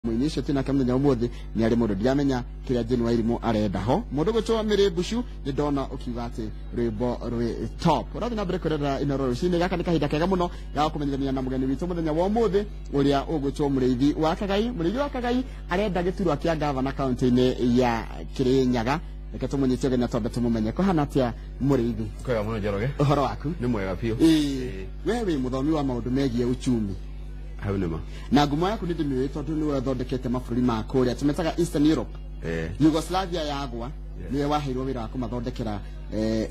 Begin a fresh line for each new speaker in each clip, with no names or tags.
muinyisho tina kamenya umuthi ni ari mundu ndiamenya kiria Jane Wairimu arenda ho mundu gutwa miri bushu ni ndona ukiuga ati rwimbo rwi top urathi na mbere kurera inoro rucini gaka ni kahinda kega muno ya kumenyithania na mugeni witu muthenya wa umuthi uria ugutwa muriithi wa Kagai arenda giturwa kia gavana county-ini ya Kirinyaga reke tumunyite gena tonda tumumenye ko hana atia muriithi
kwega muno Njoroge
uhoro waku
ni mwega pio
wewe muthomi wa maundu megie uchumi
Haunema
na ngumo yaku ndimiwe tondu ni wathondekete mabũrũri ma kũrĩa tumetaga Eastern Europe Yugoslavia yagwa niwe waheirwo wĩra wa kũmathondekera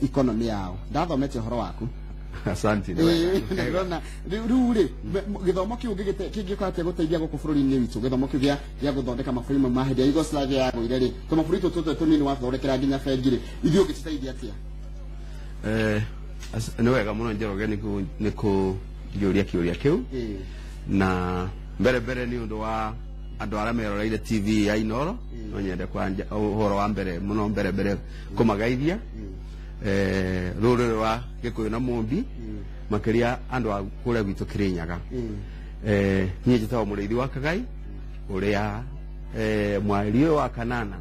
economy yao ndathomete ũhoro waku
asante
ndona riu ri githomo kiu kingĩkwatia gũteithia gũkũ bũrũri-inĩ witũ githomo kiu gĩa gũthondeka mabũrũri ma hĩndĩ ya Yugoslavia yagũire ri tũmabũrũri tũtũ tũnini wathondekera nginya bengi ri ithuĩ ũgĩtũteithia atia
ni wega muno Njoroge ni kũnjũria kĩũria kĩu na mbere ni undu wa andu ara meroreire TV ya Inoro no nyende kwanja uhoro wa mbere muno mbere kumagaithia rurire wa Gikuyu na Mumbi makiria andu a kure gwitu Kirinyaga nie njitawa muriithi wa Kagai uria mwario wa kanana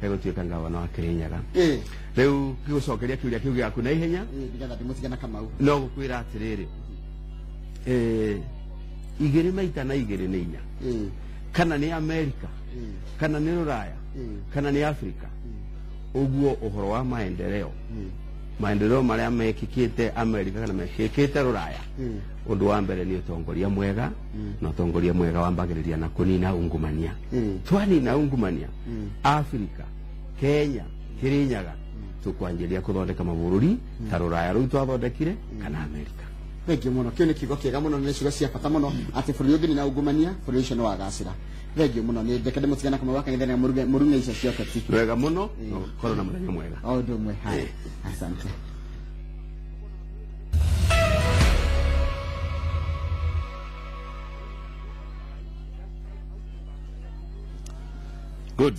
egutuika gavana wa Kirinyaga riu gigucokeria kiuria kiu giaku na ihenya
ndigatha ndimutigana Kamau
no gukwira atiriri igiri maita na igiri ni inya kana ni Amerika kana ni Ruraya kana ni Afrika uguo uhoro wa maendeleo maria mekikite Amerika kana mekikite Ruraya undu wa mbere ni utongoria mwega na utongoria mwega wambagiriria na kunina ungumania twanina ungumania Afrika Kenya Kirinyaga tukwanjiria kuthondeka mabũrũri ta Ruraya rũu twathondekire kana Amerika
Thank muno kio ni kigo kiega muno ni ciugo cia bata muno ati bũrũri ũngĩ na ungumania bũrũri ũcio no wagacĩra thank you muno ni ndeke ndimutigana kama waka ngithana murunga icio cioka ti
wega muno no korwo na mũthenya mwega
o ndu mwe hai asante
good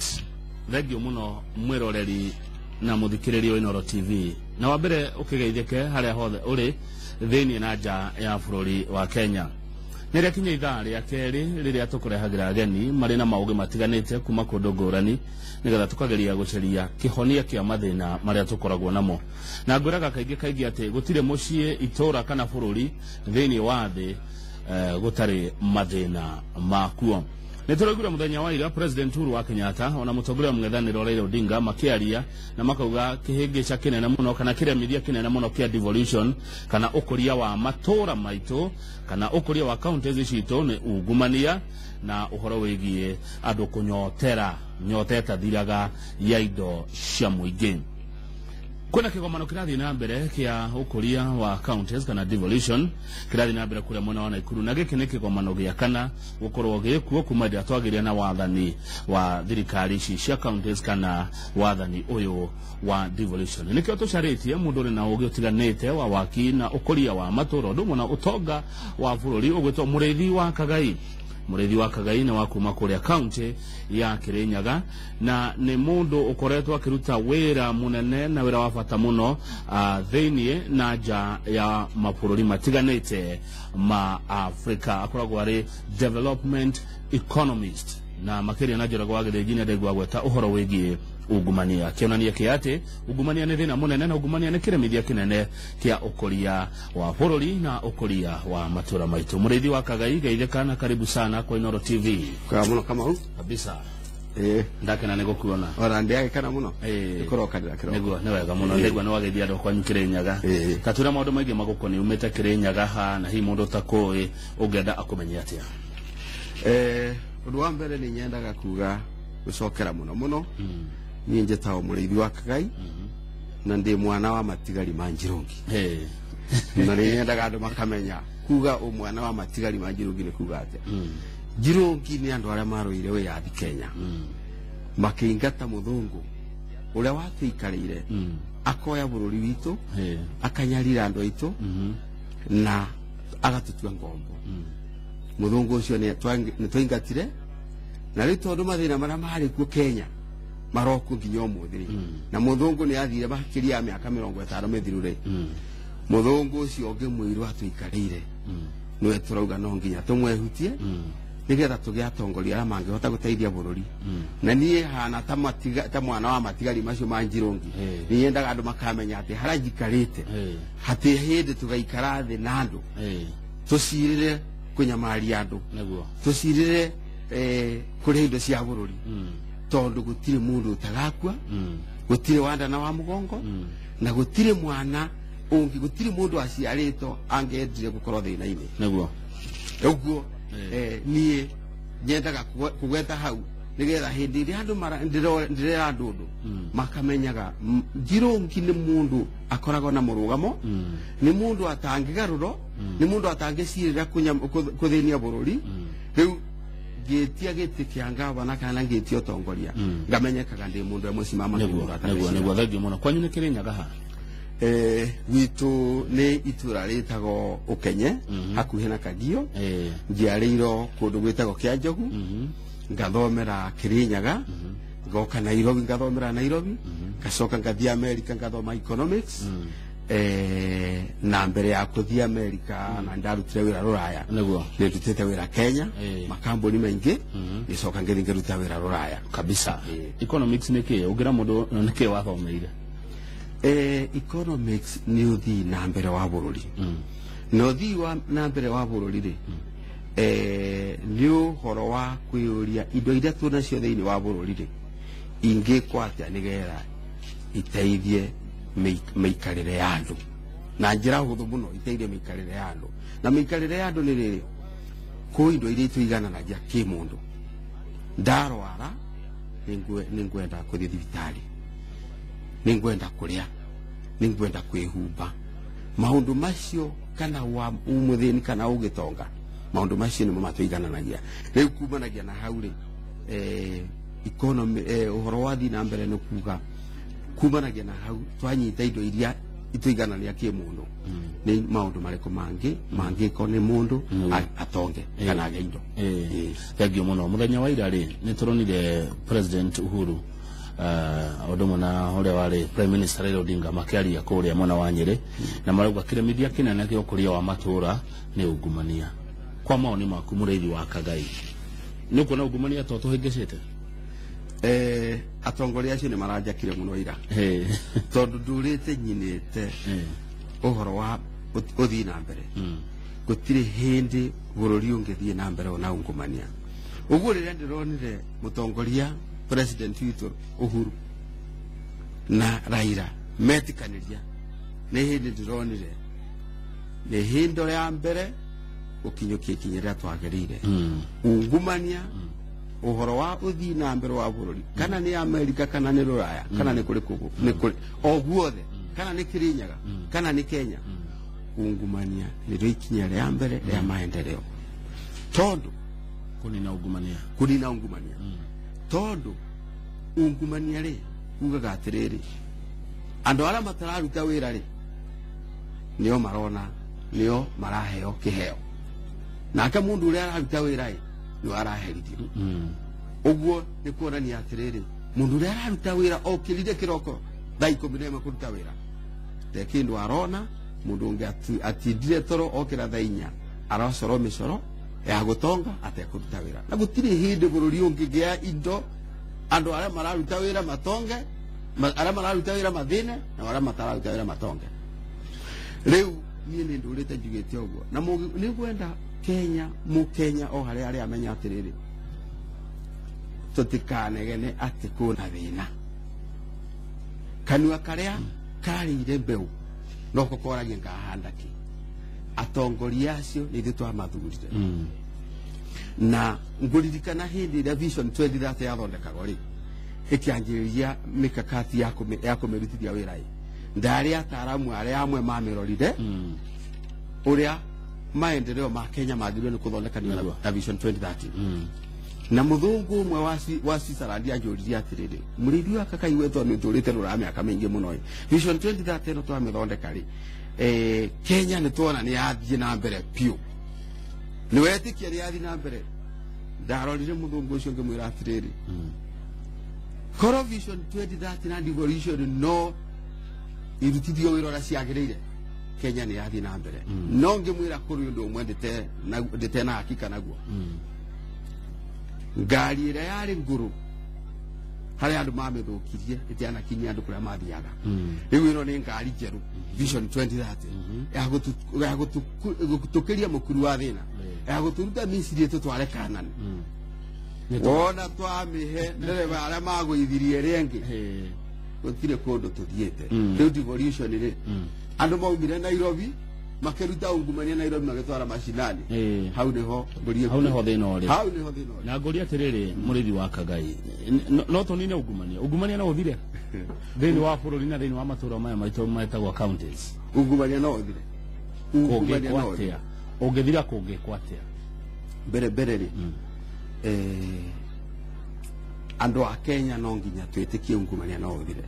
thank you muno mwiroreri na muthikiririo Inoro TV na wambere ukigeithike haria hothe uri thini na nja ya bũrũri wa Kenya niria kinya ithaa ria keri riria tukurehagira ageni mari na mauge matiganite kuma kundu ngurani nigetha tukageria guceria kihonia kia mathina maria tukoragwo namo na ngwiraga kaingi ati gutire mucii itura kana bũrũri thini wa thi gutari mathina makuo Nituraigura muthenya wa ira President Uhuru wa Kenyatta ona mutongoria mung'ethaniro Raila Odinga makiaria na makauga kihingica kinene muno kana kiremithia kinene muno kia devolution kana ukuria wa matura maitu kana ukuria wa counties citu ni ungumania na uhoro wigie andu nyoteta thiraga ya indo cia muingi kuna kigomano kirathi na mbere kia ukuria wa counties kana devolution kirathi na mbere kule mwena wa Nakuru na giki ni kigomano gia kana gukorwo gikuo kuma ndia twagiria na wathani wa thirikari cia counties kana wathani uyu wa devolution nikio tucaritie mundu ri na ugi utiganite wa waki na ukuria wa maturo ndu mona utonga wa bũrũri ugwitwo muriithi wa Kagai na wakuma kuria county ya Kirinyaga na ni mundu ukoretwo akiruta wira munene na wira wa bata muno thini na nja ya mabũrũri matiganite ma Africa akoragwo ari development economist na makiria na njĩra gwa gĩthĩnjini ndegwa gweta uhoro wigie ungumania kionania kiate ungumania ni thina munene na ungumania ni kiremithia kinene kia ukuria wa bũrũri na ukuria wa matura maitu muriithi wa Kagai geithekana karibu sana kwa Inoro TV
kwa muno kama hu
kabisa ndakena nigukuona
ora ndiage kana muno ikorokanira
niguo ni wega muno ndigwa ni wageithia andu kwanyu Kirinyaga tatwira maundu maingi magukoni umete Kirinyaga ha na hi mundu takoi ungenda akumenyia atia
undu wa mbere ni nyendaga kuga gucokera muno ni njetawo muriithi wa Kagai na ndi mwana wa matigari ma Njirungi na ni nyendaga andu makamenya kuga umwana wa matigari ma Njirungi ni kuga atia Njirungi ni andu aria maroire wiyathi Kenya makingata muthungu uria watuikarire akoya bũrũri witu akanyarira andu aitu na agatutua ngombo muthungu ucio ni twaingatire na riu tondu mathina maria mari ku Kenya maroko nginya umuthiri na muthungu ni athire makiria ya miaka 50 mithiru ri muthungu ucio ngimwiru atuikarire niwe turauga no nginya tumwehutie nigetha tugia atongoria ara mangihota guteithia bururi na nie hana ta mwana wa matigari macio ma Njirungi niendaga andu makamenya ati hara njikarite hati hindi tugaikara thi na andu tucirire kunyamaria andu tucirire kuri indo cia bururi tondu gutire mundu utagakua gutire wanda na wa mugongo na gutire mwana ungi gutire mundu aciarito angendire gukorwo thina-ini
naguo
uguo nie nyendaga kugweta hau nigetha hindi ria andu ndirera andu makamenyaga Njirungi ni mundu akoragwo na murugamo ni mundu atangigaruro ni mundu atangicirira kuthinia bururi riu ngetia giti kia ngavana kana ngetia utongoria ngamenyekaga ndi mundu amwe simama
naguo thagio muno kwanyu ni Kirinyaga ha
witu ni itura ritagwo Ukenye hakuhi na Kagio njiarĩirwo kundu gwitagwo Kianjogu ngathomera Kirinyaga ngoka Nairobi ngathomera Nairobi ngacoka ngathie America ngathoma economics na mbere ya kuthie America na ndarutire wira Ruraya
naguo
ndutite wira Kenya makambuni maingi nicoka ngithi ngiruta wira Ruraya
kabisa economics ni ki ugira mundu ni ki wathomeire
economics ni uthi na mbere wa bururi no thi wa na mbere wa bururi ri ni uhoro wa kwiuria indo iria tunacio thiini wa bururi ri ingikwa atia nigetha iteithie meikarire ya andu na njira huthu muno iteithie meikarire ya andu na meikarire ya andu ni riri ku indo iria tuigananagia ki mundu ndarwara ningwenda kuthie thibitari ningwenda kuria ningwenda kwihumba maundu macio kana wa umuthini kana ugitonga maundu macio ni matuigananagia riu kumanagia na hau ri economy uhoro wa thi na mbere ni kuga kumanagia na hau twanyita indo iria ituiganania ki mundu ni maundu mariku mangiko ni mundu atonge kana age indo
thagio muno muthenya wa ira ri ni turonire President Uhuru odomo na ore wale Prime Minister Raila Odinga makiaria kuria mwana wa Nyeri na marauga kiremithia kinene kio kuria wa matura ni ungumania kwa maoni maku mureithi wa Kagai ni kuona ungumania to tuhingicite
atongoria acio ni maranjakire muno ira tondu ndurite nyinite uhoro wa uthii na mbere gutire hindi bururi ungithie na mbere ona ungumania uguo riria ndironire mutongoria President witu Uhuru na Raila metikaniria ni hindi ndironire ni hindo ya mbere ukinyukia ikinyira twagirire ungumania uhoro wa uthii na mbere wa bururi kana ni America kana ni Ruraya kana ni kuri kugu ni kuri oguothe kana ni Kirinyaga kana ni Kenya ungumania ni ikinya ya mbere ya maendeleo tondu
kunina
ungumania tondu ungumania ri ugaga atiriri andu ara matararuta wira ri nio marona nio maraheo kiheo nake mundu uria araruta wira ri nio araherithio uguo ni kuonania atiriri mundu uria araruta wira okirire kiroko thaa 11 kuruta wira te kindu arona mundu ungi atindire toro okira thaa 4 aracoro micoro ya gutonga atekuruta wira na gutiri hindi bururi ungigia indo andu ara mararuta wira matonge ara mararuta wira mathine na ara matararuta wira matonge riu nie ni ndurite njugite uguo na ni kwenda Kenya Kenya o hari ari amenya atiriri tutikanegene ati kuna thina kanua karia karire mbeu no kokoragia ngahanda ki atongoria acio ni thu twamathurire na nguririkana hindi ria Vision 2030 yathondekagwo ri ikianjiriria mikakati ya kumirutithia wira ndari ataramu aria amwe mamirorire uria maendeleo ma Kenya magirwe ni kuthondekania na Vision 2030 na muthungu umwe wa Sisarandi anjuririe atiriri murithi wa Kakai wetwo ni turite rura miaka mingi muno Vision 2030 no twamithondeka ri Kenya ni tuona ni yathie na mbere piu ni wetikia ni yathie na mbere ndarorire muthungu ucio ngimwira atiriri koro Vision 2030 na devolution no irutithio wira ria ciagirire Kenya ni yathie na mbere no ngimwira kuri undu umwe ndete na hakika naguo ngari ĩrĩa yarĩ ngũrũ harĩa andũ mamĩthũkirie ĩtĩanakinyia andũ kũrĩa mathiaga rĩu ĩno nĩ ngari njerũ Vision 2030 ya gũtũkĩria mũkuru wa thĩna ya gũtũruta Misiri tũtware Kanani wona twamĩhe ndereba arĩa magũithirie rĩngĩ gũtirĩ kũndũ tũthiĩte rĩu devolution rĩ andũ maumire Nairobi makeruta ungumania Nairobi magĩtwara mashinani hau niho
thĩna ũrĩ na ngũria atĩrĩrĩ mũrĩthi wa Kagai no tũnine ungumania no ũthire thĩinĩ wa bũrũri na thĩinĩ wa matũũra maya maitũ metagwo counties
ungumania no ũthire
ũngĩthira kũngĩkwo atĩa
mbere rĩ andũ a Kenya no nginya twĩtĩkie ungumania no ũthire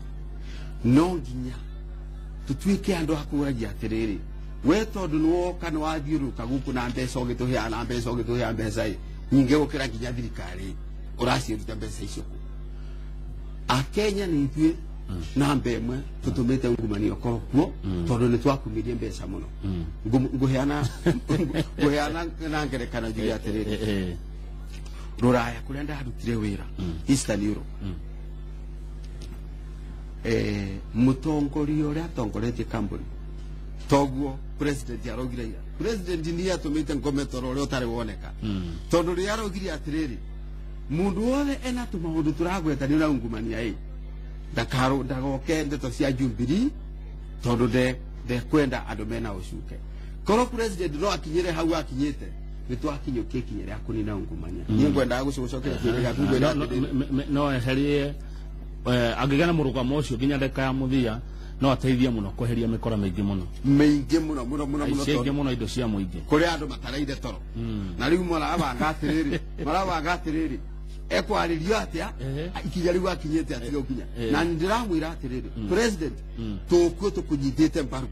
no nginya tũtuĩke andũ a kũũragia atĩrĩrĩ we tondũ nĩwoka nĩwathiũrũka gũkũ na mbeca ũgĩtũheana mbeca nyingĩ gũkĩra nginya thirikari ũraciruta mbeca icio a Kenya nĩ ithuĩ namba ĩmwe tũtũmĩte ungumania ũkorwo kuo tondũ nĩ twakumirie mbeca mũno ngũheana na ngerekano njuge atĩrĩrĩ Rũraya kũrĩa ndarutire wĩra Eastern Europe mũtongoria ũrĩa atongoretie kambuni toguo president arogire ira president ndiye atumite ngometoro ũrĩa ũtarĩ woneka tondũ rĩrĩa arogire atĩrĩrĩ mũndũ wothe ena tũmaũndũ tũragwetanio na ungumania ndagoke ndeto cia Jubilee tondũ ndekwenda andũ mena ũcuke korwo president no akinyire hau akinyite nĩtwakinyũkia ikinya rĩa kũnina ungumania niĩ ngwendaga gũcokera kĩrĩa gĩaku
no eherie angĩgĩa na mũrũgamo ũcio nginya ndeka ya mũthia no ateithie mũno kweheria mĩkora mĩingĩ mũno indo cia mũingĩ
kũrĩ andũ matareire toro na rĩu marabanga atĩrĩrĩ ekwarĩrio atĩa ikinya rĩu akinyĩte atiga ũkinya na ndĩramwĩra atĩrĩrĩ president tũkuo tũkũnyitĩte mbaru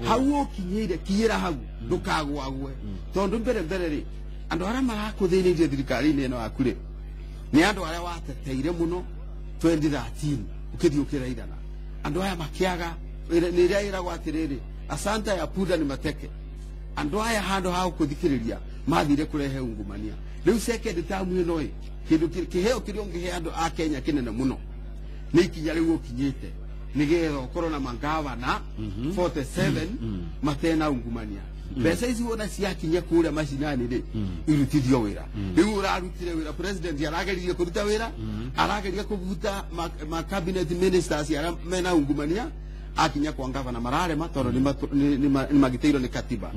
hau ũkinyĩire kinyĩra hau ndũkagwagwe tondũ mbere rĩ andũ arĩa marakũthĩinĩirie thirikari-inĩ ĩno yaku rĩ nĩ andũ arĩa wateteire mũno 2013 ũkĩthiĩ ũkĩraithana andũ aya makiaga nĩrĩa ĩragwo atĩrĩrĩ asanta ya punda nĩ mateke andũ aya handũ ha gũkũthikĩrĩria mathire kũrehe ungumania rĩu second term ĩno kĩheo kĩrĩa ũngĩhe andũ a Kenya kĩnene mũno nĩ ikinya rĩu ũkinyĩte nĩgetha ũkorwo na mangavana 47 matena ungumania mbeca ici wona ciakinya kũrĩa mashinani rĩ irutithio wĩra rĩu ũrarutire wĩra president arageririe kũruta wĩra arageria kũbuta ma cabinet ministers arĩa mena ungumania akinya kwa ngavana mararema tondũ nĩ magitĩirwo nĩ katiba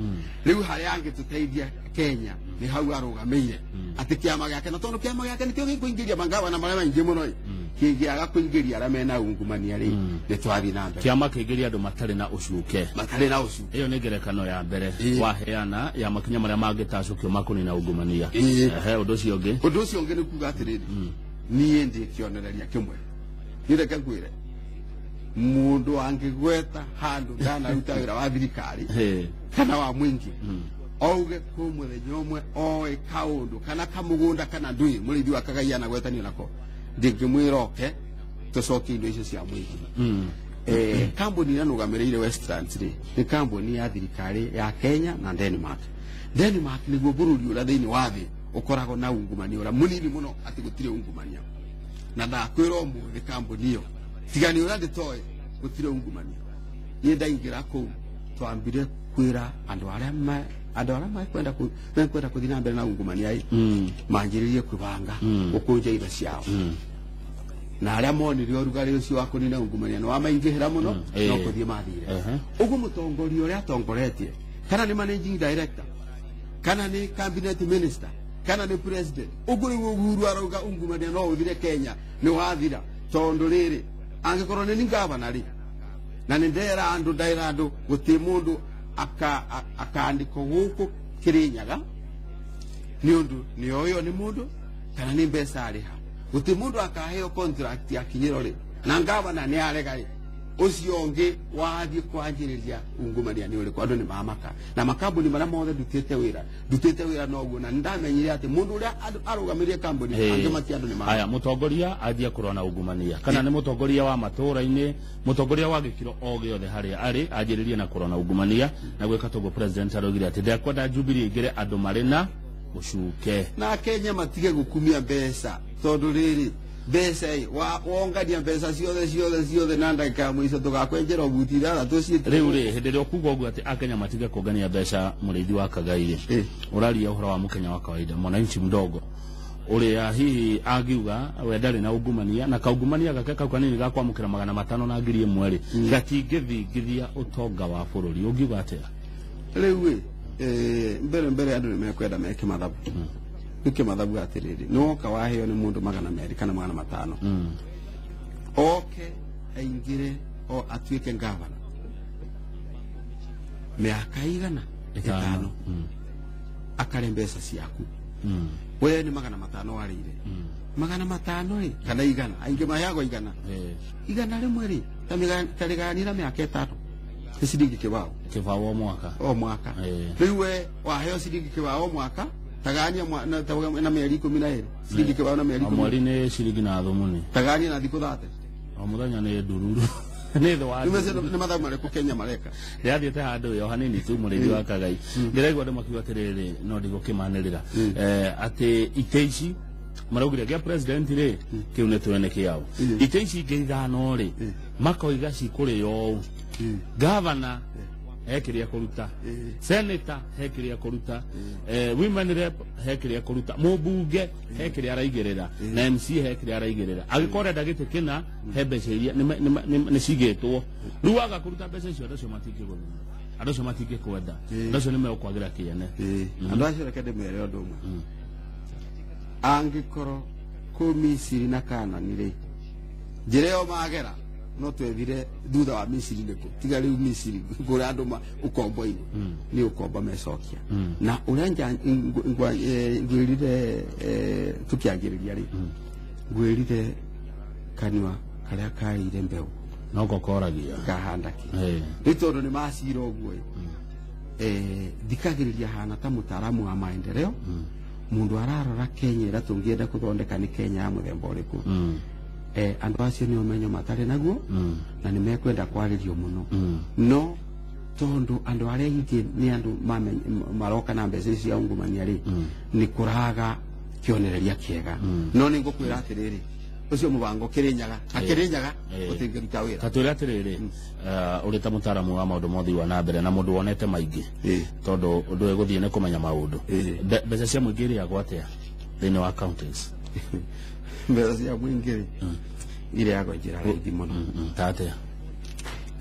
rĩu harĩa angĩtũteithia Kenya nĩ hau arũgamĩire atĩ kĩama gĩake na tondũ kĩama gĩake nĩkĩo gĩkũingĩria mangavana marĩa maingĩ mũno kĩngĩaga kũingĩria arĩa mena ungumania rĩ nĩ twathiĩ na mbere
kĩama kĩingĩria andũ matarĩ na ũcuke ĩyo nĩ ngerekano ya mbere waheana ya makinya marĩa mangĩtacũkio makũnina ungumania ũndũ ũcio ũngĩ
nĩ kuuga atĩrĩrĩ niĩ ndĩkĩonereria kĩmwe nĩreke ngwĩre mũndũ angĩgweta handũ ndanaruta wĩra wa thirikari kana wa mũingĩ auge kũ mũthenya ũmwe oĩ kaũndũ kana kamũgũnda kana ndũĩ mũrĩithi wa Kagai anagwetanio nako ndĩngĩmwĩra oke tũcokie indo icio cia mũingĩ kambuni ĩranũgamĩrĩire Westlands rĩ nĩ kambuni ya thirikari ya Kenya na Denmark nĩguo bũrũri ũrĩa thĩinĩ wa thĩ ũkoragwo na ungumania ũrĩa mũnini mũno atĩ gũtirĩ ungumania na ndakwĩra ũmũthĩ kambuni ĩyo tigani ũrĩa ndĩtoĩ gũtirĩ ungumania niĩ ndaingĩra kũu twambire kwĩra andũ arĩa mekwenda kũthiĩ na mbere na ungumania manjĩrĩrie kwĩbanga gũkũnja indo ciao na arĩa monire ũrugarĩ ũcio wa kũnina ungumania nĩ wamaingĩhĩra mũno no kũthiĩ mathire ũguo mũtongoria ũrĩa atongoretie kana nĩ managing director kana nĩ cabinet minister kana nĩ president ũguo nĩguo Uhuru arauga ungumania no ũthire Kenya nĩ wathira tondũ rĩrĩ angĩkorwo nĩ ngavana rĩ na nĩ ndaira andũ gũtĩ mũndũ akaandĩkwo gũkũ Kĩrĩnyaga nĩ ũndũ nĩ oyo nĩ mũndũ kana nĩ mbeca arĩha gũtĩ mũndũ akaheo contract akinyĩrwo rĩ na ngavana nĩ arega rĩ ũcio ũngĩ wathiĩ kwanjĩrĩria ungumania nĩ ũrĩkũ andũ nĩ mamaka na makambuni marĩa mothe ndutĩte wĩra noguo na ndamenyire atĩ mũndũ ũrĩa arũgamĩrĩire kambuni angĩmatia andũ nĩ mamaka
aya mũtongoria athiĩ kũrũa na ungumania kana nĩ mũtongoria wa matũũra-inĩ mũtongoria wa gĩkĩro o gĩothe harĩa arĩ anjĩrĩrie na kũrũa na ungumania na gwĩka toguo president araugire atĩ ndekwenda Jubilee ĩingĩre andũ marĩ na ucuke
na Kenya matige gukumia mbeca tondu riri mbeca wongania mbeca ciothe na ndagika mwico tugakwenjera ubuti ithathatu ciitu
riu ri hindi ria ukuga uguo ati akenya matige kungania mbeca muriithi wa Kagai uraria uhoro wa mukenya wa kawaida mwananchi mdogo uria hihi angiuga we ndari na ungumania na kaungumania gake kau kanini gakwamukira 500 na 1000 gatingithingithia utonga wa bururi ungiuga atia
riu mbere andu nimekwenda meke mathabu nike mathabu atiriri noka waheo ni mundu 200 kana 500 oke aingire o atuike ngavana miaka igana 5 akare mbeca ciaku we ni 500 warire 500 ri kana igana aingi mayago igana rimwe ri tariganira miaka 5 ciringi kibao
o mwaka
riu we waheo ciringi kibao mwaka tagania na mieri 12 ciringi kibao na mieri 10
mweri ni ciringi na thumuni
tagania na thiku 30
o muthenya ni ndururu ni tho wa
ni mathabu mareko Kenya mareka
riathiete handu yo hanini tu murithi wa Kagai ndiraigwa ndu makiuga atiriri no ndigukimanirira ati iteici maraugire gia president ri kiu ni twene kiao iteici ngeithano ri makoiga cikuri yo governor hekiria kuruta senator hekiria kuruta women rep hekiria kuruta mubunge hekiria araigirira na MC hekiria araigirira agikore ndagite kina hebeceria ni cigitwo riu aga kuruta mbeca icio ndacio matingi guthuma andacio matingi kwenda ndacio ni mekwagira kiene
andu acio reke ndimere undu umwe angikoro ku Misiri na Kanani ri njireo magera no twethire thutha wa Misiri ndiko tiga riu Misiri ngura andu ukombo-ini ni ukomba mecokia na uria ngwirire tukiangiriria ri ngwirire kanwa karia kaire mbeu
no gokoragia
kahanda ki ni tondu ni macira uguo thikagiriria hana ta mutaaramu wa maendeleo mundu ararora Kenya ira tungienda kuthondeka ni Kenya ya muthemba uriku andu acio ni umenyo matari naguo na ni mekwenda kwaririo muno no tondu andu aria ingi ni andu maroka na mbeca cia ungumania ri ni kuraga kionereria kiega no ni ngukwira atiriri ucio mubango kirinyaga akirinyaga utingiruta wira
tatwira atiriri uri ta mutaaramu wa maundu mothi wa na mbere na mundu wonete maingi tondu undu eguthie ni kumenya maundu mbeca cia muingi ri agwatia thini wa counties
mbeca cia muingi ile yago njira raithi muno
tate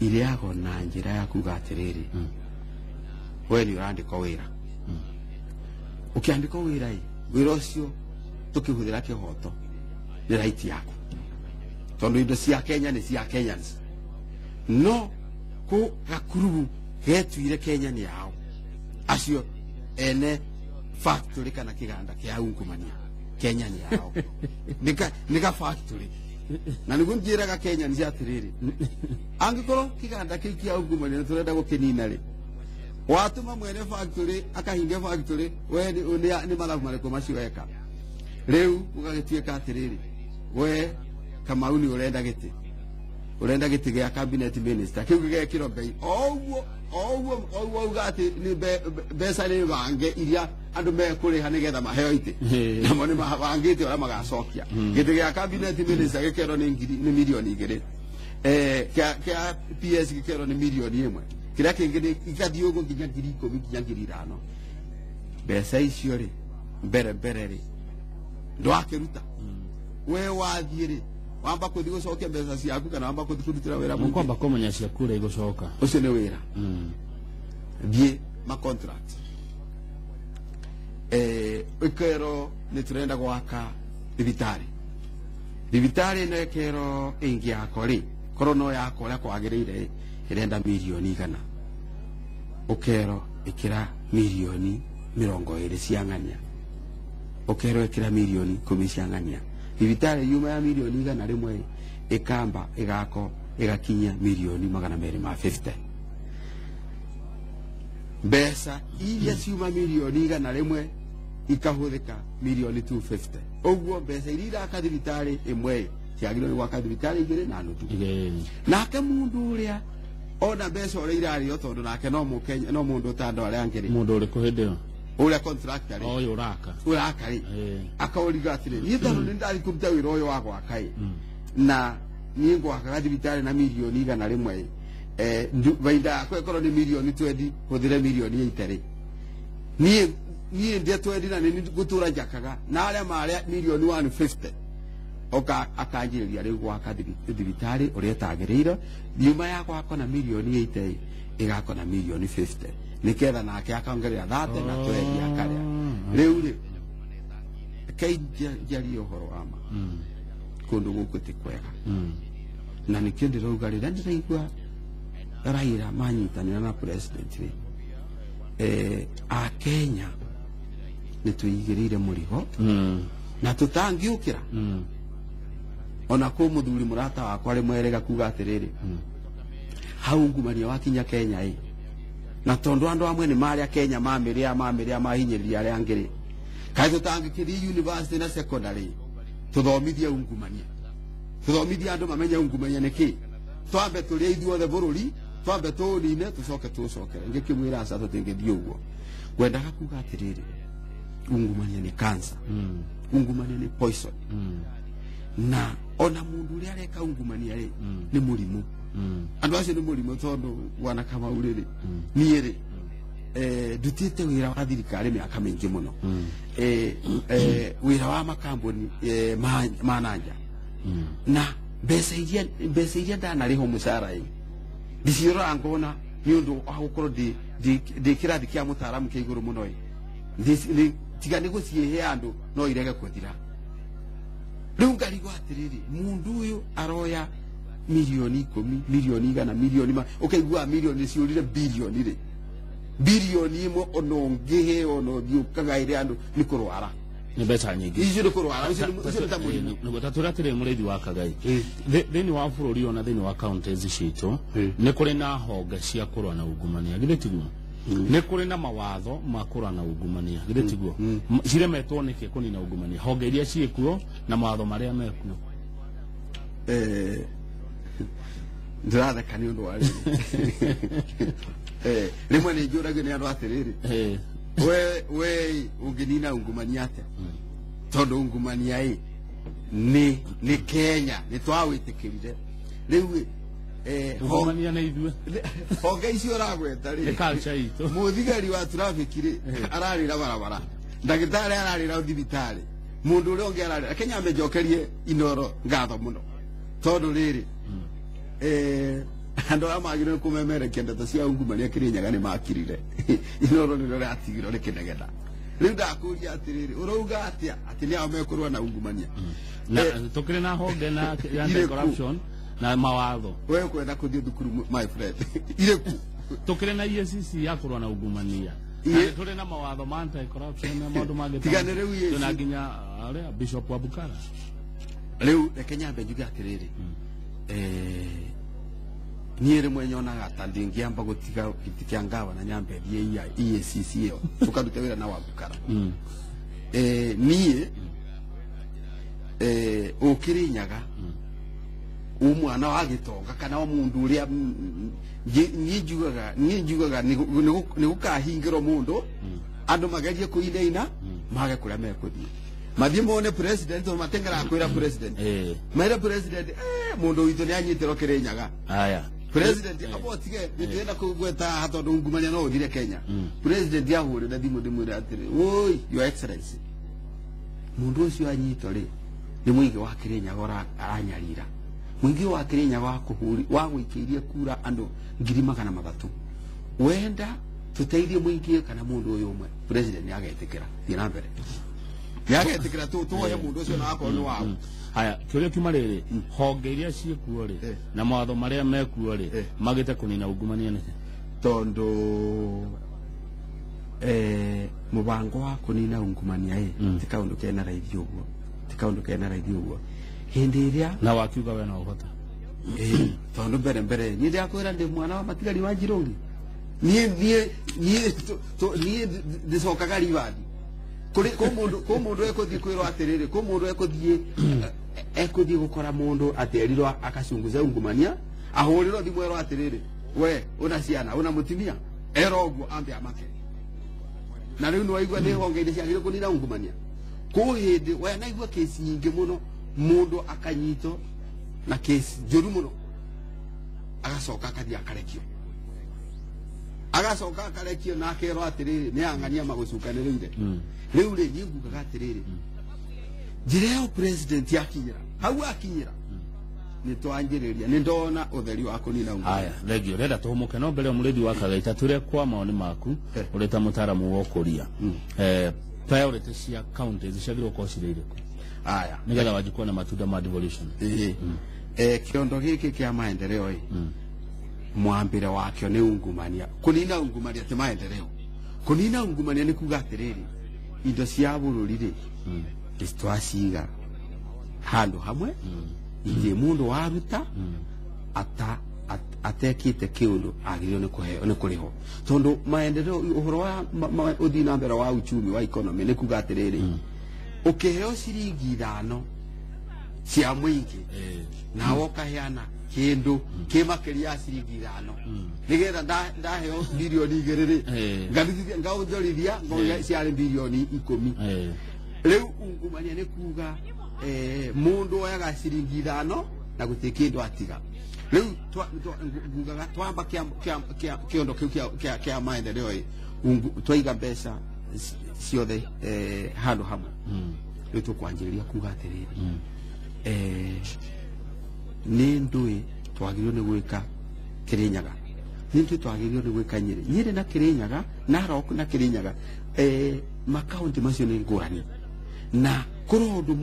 ile yago na njira ya kuga atiriri we ni urandika wira ukiandika wira wira ucio tukihuthira kihoto ni right yako tondu indo cia Kenya ni cia Kenyans no ku gakurubu getuire Kenya ni yao acio ene factory kana kiganda kia ungumania Kenya ni yao nika factory na niguo njiraga Kenya ni atiriri angikoro kiganda kii kia ungumania turenda gukinina ri watuma mwene factory akahinge factory we ni mathabu mariko maciweka riu ugagituika atiriri we Kamau ni urenda giti gia cabinet minister kiu gigekiro bei oguo ugati ni mbeca ni bange iria andu mekuriha nigetha maheo iti namo ni mabangite ora magacokia giti gia cabinet minister gikero ni milioni 2 kia PS gikero ni milioni 1 kiria kingi igathii uguo nginya 10,000 nginya 5,000 mbeca icio ri mbere ri ndwakiruta we wathire wamba kuthi gucokia mbeca ciaku kana wamba kuthi kurutira wira
mungu kwamba kumenya ciaku ri gucoka
ucio ni wira thie ma contract ikero ni turenda gwaka thibitari ne kero ingi yako ri koro no yako ria kwagirire irenda milioni 100 ukero ikira milioni 20 cia ng'ania ukero ikira milioni 10 cia ng'ania thibitari yuma ya milioni 100 rimwe ikamba igako igakinya milioni 250 mbeca iria ciuma milioni 100 rimwe ikahuthika milioni 250 uguo mbeca iria iraka thibitari imwe ciagirwo ni gwaka thibitari igiri na nutu nake mundu uria ona mbeca uria irario tondu nake no Mukenya no mundu utando aria angiri
mundu uri kuhindira
ule contractor ri
oyo uraka
ri akauriga atire ni tano ni ndari kuruta wira uyu wa gwaka ri na ni gwaka thibitari na milioni igana rimwe baida kwekoro ni milioni 20 huthire milioni 8 ri ni ndia 20 na ni gutura njakaga na aria maria milioni 150 oka akanjiriria riu gwaka thibitari uria tagiriire nyuma ya gwaka na milioni 8 igako na milioni 50 niketha nake akaongerera 30 na 20 akaria riu ri kaija jari uhoro ama kundu guku ti kwega na nikio ndiroga rira ndiraigua Raila manyitanira na president ri a Kenya ni tuigirire murigo na tutangiukira ona ko muthuri murata wakwa ri mwerega kuga atiriri hau ngumania wakinya Kenya na tondu andu amwe ni maria Kenya mamiria mahinyiriria aria angiri kai tutangikiri university na secondary tuthomithie ungumania tuthomithie andu mamenya ungumania niki twambe turi ithuothe bururi twambe turine tucokere ngikimwira asa tutingithie uguo gwendaga kuga atiriri ungumania ni cancer ungumania ni poison na ona mundu uri areka ungumania ri ni murimu andu acio ni murimu tondu wana kama uriri niiri dutite wira wa thirikari miaka mingi muno wira wa makambuni mananja na mbeca iria ndanariho mucara ndiciora ngona ni undu wa gukorwo ndi kirathi kia mutaaramu kia iguru muno tiga ni guciehe andu no irege kuthira riu ngarigwa atiriri mundu uyu aroya milioni 10 milioni igana milioni ukaigua milioni ciurire bilioni ri bilioni imwe ono ngihe ono thiukaga ire andu ni kurwara
ni beca nyingi
icio ni kurwara ucio ni tamuri
ni gutatura murithi wa Kagai thini wa bururi ona thini wa counties citu ni kuri na honge cia kurwa na ungumania githitiguo ni kuri na mawatho ma kurwa na ungumania githitiguo ciremetwo niki kunina ungumania honge iria ciikuo na mawatho maria mekuo
ndiratheka ni undu wari rimwe ni njurage ni andu atiriri we unginina ungumania atia tondu ungumania ni Kenya ni twawitikirire riu
ungumania na ithue
honge icio ragweta ri
culture itu
muthigari wa traffic ri ararira barabara ndagitari ararira thibitari mundu uri onge ararira Kenya amejokerie inoro ngatho muno tondu riri andu amagire kumemere kenda cia ungumania Kirinyaga ni makirire inoro ni rore atigiro rikinegeda riu ndakuria atiriri urouga atia ati ni amekurwa na ungumania
na tukire na honge na corruption na mawatho
wewe kwenda kuthie thukuru my friend ireku
tukire na EACC ya kurwa na ungumania turi na mawatho ma anti corruption na maundu mangi
tigane riu
tuna nginya aria Bishop wa Bukara
riu Kenya benjuga atiriri niere mwenyonaga ta ndingiamba gutiga kitikia ngawa na nyambe thie EACC yo tukaruta wira na Wabukara nie Kirinyaga umwana wa Gitonga kana wa mundu uria njugaga ni gukahingiro mundu andu magerie kuideina mage kuria mekuthie mathie mone president o matengera kwira president mera president mundu witu ni anyitiro Kirinyaga
aya
president abotige ndenda kugweta hatondu ngumania no uthire Kenya president yahuri na thimu ndimwira atiri oi your excellency mundu ucio anyito ri ni mwingi wa Kirinyaga aranyarira mwingi wa Kirinyaga wa kuhuri wa gwikirie kura andu 300,000 wenda tuteithie mwingi kana mundu uyu umwe president yagetikira thina mbere yagetikira tuoye mundu ucio na akoro ni wao
aya kiuria kiuma riri honge iria ciekuo ri na mawatho maria mekuo ri magite kunina ungumania niki
tondu mubango wa kunina ungumania ti kaundu kena raithi uguo hindi iria
na wakiuga we no uhota
tondu mbere ni ndiakwira ndi mwana wa matigari wa Njirungi nie ndicokaga rivathi ko mundu ekuthie kwirwo atiriri ko mundu ekuthie gukora mundu aterirwo akacunguza ungumania ahurirwo thimu erwo atiriri we una ciana una mutimia ero uguo ambe amake na riu no aigua ni honge inde ciagire kunina ungumania ko hindi we naigua kesi nyingi muno mundu akanyito na kesi njuru muno agacoka akathia akarekio na akero atiriri ni angania magucukanirire riu ri nyingugaga atiriri njireo president yakinyira hau akinyira ni twanjiriria ni ndona utheri wa kunina ungumania.
Aya thegio renda tuhumuke no mbere muridi wa Kagaita ture kwa maoni maku ureta mutaramu wa ukuria priority cia counties ciagirwo ko cirire
aya
nigetha wajikuwa na matunda ma devolution
kiondo giki kia maendeleo mwambire wakio ni ungumania kunina ungumania te maendeleo kunina ungumania ni kuga atiriri indo cia bururi ri istwasiga handu hamwe ije mundu waruta atekite kiundu agirio ni kuheo ni kuriho tondu maendeleo uhoro wa uthina mbere wa uchumi wa economy ni kuga atiriri ukiheo ciringi 5 cia mwingi na wokaheana kindu kimakiria ciringi 5 nigetha ndaheo bilioni 2 ngarithia ngaonjorithia ngoya ciari bilioni 10 riu ungumania ni kuga mundu oyaga ciringi 5 na gutikindu atiga riu ngugaga twamba kiondo kia maendeleo twaiga mbeca ciothe handu hamwe riu tukwanjiriria kuga atiriri ni ndui twagirio ni gwika Kirinyaga ni ndui twagirio ni gwika Nyeri na Kirinyaga na Narok na Kirinyaga makaunti macio ni ngurani na kurondu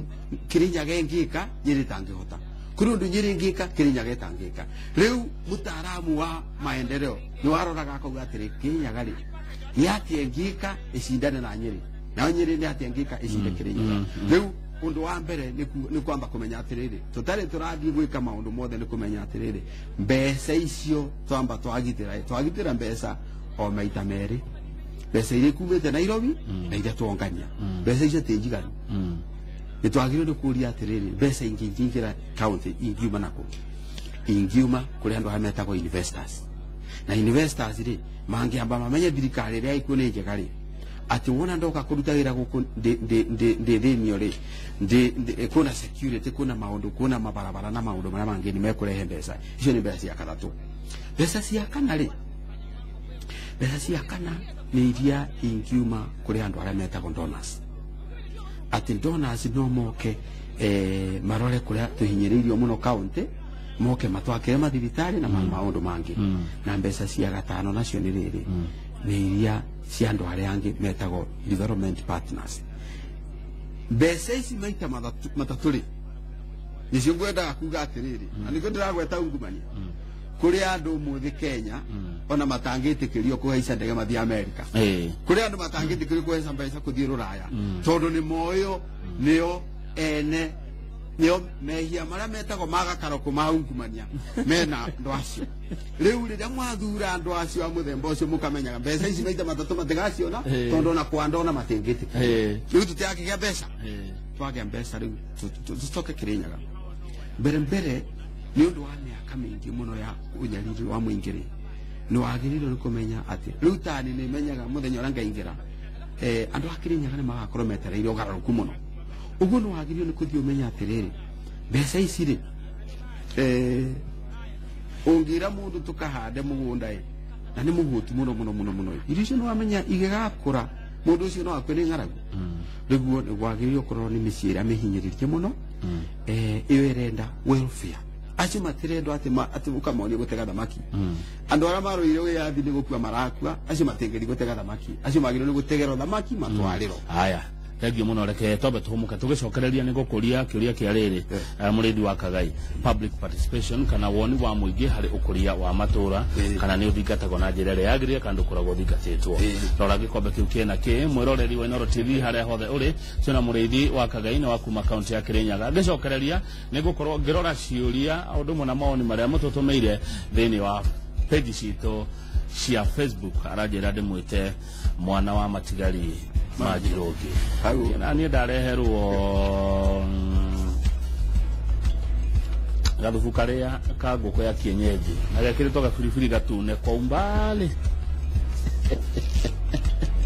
Kirinyaga engika Nyeri tangihota kurondu Nyeri engika Kirinyaga tangika riu mutaramu wa maendeleo ni waroraga akauga atiri Kirinyaga ri yati engika icindane na Nyeri na Nyeri ni ati engika icinde Kirinyaga riu undu wa mbere ni kwamba kumenya atiriri tutari turathi gwika maundu mothe ni kumenya atiriri mbeca icio twamba twagitira mbeca o maita meri mbeca iria kumite Nairobi na iria tuongania mbeca icio tinjiganu ni twagirwo ni kuria atiriri mbeca ingingira county ingiuma nako ingiuma kuri andu hametagwo investors na investors ri mangiamba mamenye thirikari ria ikuo ni njega ri ati wona ndoka kuruta wira guku de thinio ri kuna security kuna maundu kuna mabarabara na maundu maria mangi ni mekurehe mbeca icio ni mbeca cia kathatu mbeca cia kana ri mbeca cia kana ni iria ingiuma kuri andu aria metagwo donors ati donors no moke marore kuria tuhinyiririo muno county moke matwakire mathibitari na maundu mangi na mbeca cia gatano nacio ni riri ni iria cia andu aria angi metagwo development partners mbeca ici maita matatu ri nicio ngwendaga kuga atiriri na niko ndiragweta ungumania kuri andu muthi Kenya ona matangitikirio kuhaica ndege mathi America kuri andu matangitikirio kuhaica mbeca kuthii Ruraya tondu ni moyo nio ene nio mehia maria metagwo magakaroko maungumania mena ndo acio riu riria mwathura andu acio a muthemba ucio mukamenyaga mbeca ici maita matatu matigaciona tondu ona kwandona matingitikirio riu tutiakigia mbeca twagia mbeca riu tucoke Kirinyaga mbere ni undu wa miaka mingi muno ya unyariri wa muingiri no agirirwo ni kumenya ati riu tani ni menyaga muthenya ura ngaingira andu a Kirinyaga ni magakorwo metereire ugararuku muno uguo no agirirwo ni kuthii umenya atiriri mbeca ici ri ungira mundu tukahande mugunda na ni mugutu muno irisho no amenya igegakura mundu ucio no akwe ni ngaragu riguo ni gwagirirwo korwo ni miciira mihinyiririe muno iyo irenda welfare acio matirendo ati ukamoni gutega thamaki andu aria maroire wiyathi ni gukua marakua acio matingeri gutega thamaki acio magirwo ni gutegerwo thamaki matwariro
aya thegio muno reke tobe tuhumuka tugicokereria ni gukuria kiuria kia riri muridi wa Kagai public participation kana woni wa muingi hari ukuria wa matura kana ni uthingatagwo na njira ria yagirie kandu kuragwo thingatitwo rora gikombe kiu kiena ki mwiroreri wa Inoro TV haria hothe uri ciona muridi wa Kagai na wa kuma county ya Kirinyaga ngicokereria ni gukorwo ngirora ciuria undu mona maoni maria mututumeire thini wa page citu cia Facebook arajira ndimwite mwana wa matigari Majiroge na ni ndareherwo gathubu karia ka nguku ya kienyeji na gekirito gabiribiri gatune kwa umbali